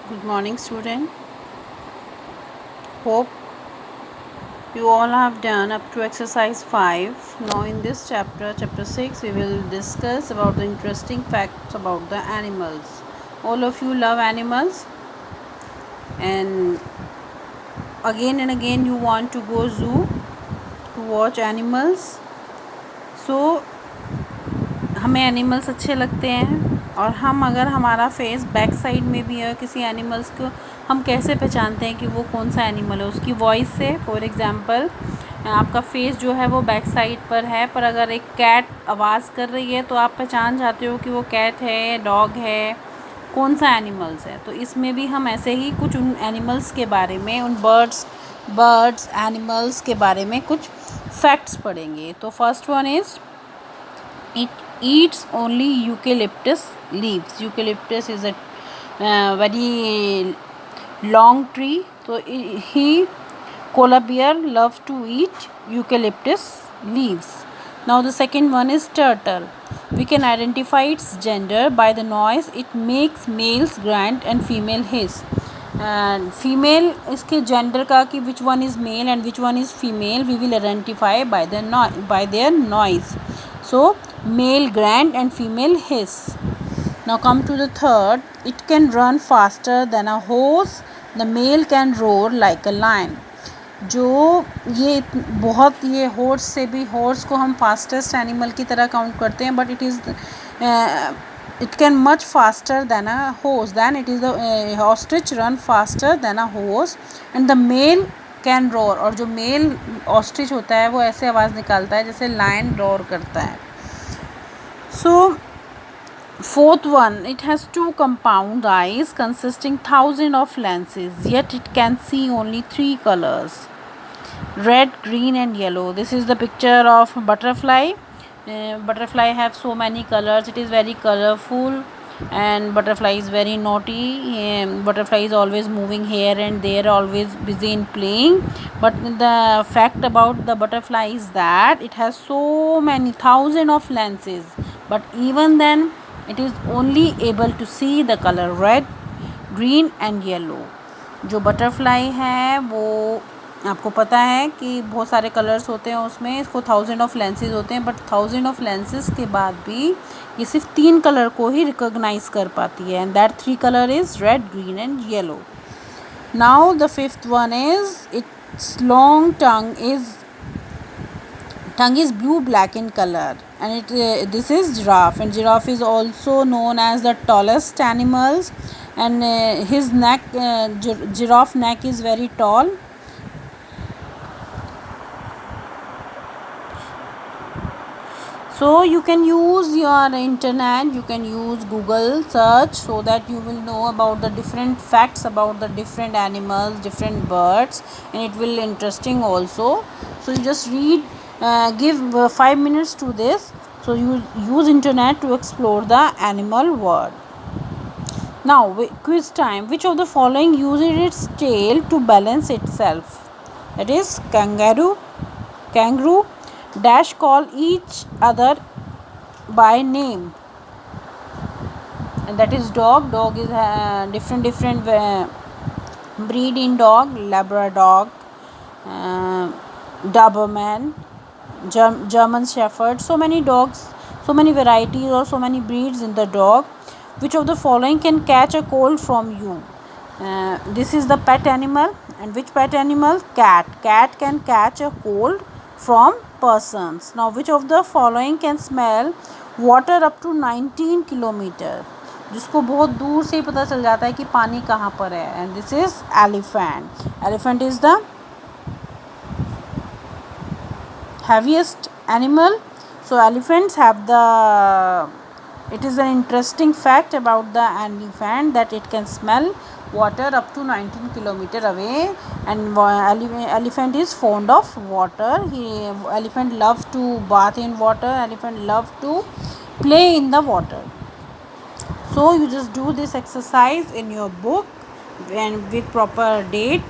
Good morning, student. Hope you all have done up to exercise 5. Now in this chapter 6, we will discuss about the interesting facts about the animals. All of you love animals, and again you want to go zoo to watch animals. So हमें animals अच्छे लगते हैं, और हम अगर हमारा face back side में भी है किसी एनिमल्स को, हम कैसे पहचानते हैं कि वो कौन सा एनिमल है? उसकी वॉइस से। फॉर एग्ज़ाम्पल, आपका फेस जो है वो बैक साइड पर है, पर अगर एक कैट आवाज़ कर रही है तो आप पहचान जाते हो कि वो कैट है, डॉग है, कौन सा एनिमल्स है। तो इसमें भी हम ऐसे ही कुछ उन एनिमल्स के बारे में, उन बर्ड्स एनिमल्स के बारे में कुछ फैक्ट्स पढ़ेंगे। तो first one is, it eats only eucalyptus leaves. Eucalyptus is a very long tree. So he koala bear loves to eat eucalyptus leaves. Now the second one is turtle. We can identify its gender by the noise it makes males grunt and female hiss. And female इसके gender का कि which one is male and which one is female we will identify by their noise. So male grunt and female hiss. Now come to the third. It can run faster than a horse. The male can roar like a lion. जो ये horse से भी, horse को हम fastest animal की तरह count करते हैं, but it can much faster than a horse. Then it is the ostrich run faster than a horse, and the male can roar. और जो मेल ऑस्ट्रिच होता है वो ऐसे आवाज़ निकालता है जैसे लायन रोर करता है. So fourth one, it has two compound eyes consisting thousands of lenses, yet it can see only 3 colors: red, green and yellow. This is the picture of butterfly. Butterfly have so many colors. It is very colorful, and butterfly is very naughty. Butterfly is always moving here and there, always busy in playing. But the fact about the butterfly is that it has so many thousands of lenses, but even then it is only able to see the color red, green and yellow. जो butterfly है वो आपको पता है कि बहुत सारे colours होते हैं उसमें, इसको 1000 ऑफ लेंसेज होते हैं, बट 1000 ऑफ लेंसेज के बाद भी ये सिर्फ 3 कलर को ही रिकॉग्नाइज कर पाती है, and that 3 colour is red, green and yellow. Now the fifth one is, it's long tongue is blue black in color, and this is giraffe, and giraffe is also known as the tallest animals, and his neck, giraffe neck is very tall. So you can use your internet, you can use Google search, so that you will know about the different facts about the different animals, different birds, and it will interesting also. So you just read, give 5 minutes to this. So you use internet to explore the animal world. Now quiz time. Which of the following uses its tail to balance itself? That is kangaroo, dash call each other by name, and that is dog is different breed in dog: Labrador, Doberman, German Shepherd. So many dogs, so many varieties or so many breeds in the dog. Which of the following can catch a cold from you? This is the pet animal. And which pet animal? Cat can catch a cold from persons. Now which of the following can smell water up to 19 kilometre, जिसको बहुत दूर से ही पता चल जाता है कि पानी कहाँ पर है? And this is elephant is the heaviest animal. So elephants have it is an interesting fact about the elephant that it can smell water up to 19 kilometer away, and elephant is fond of water. Elephant love to bath in water. Elephant love to play in the water. So you just do this exercise in your book and with proper date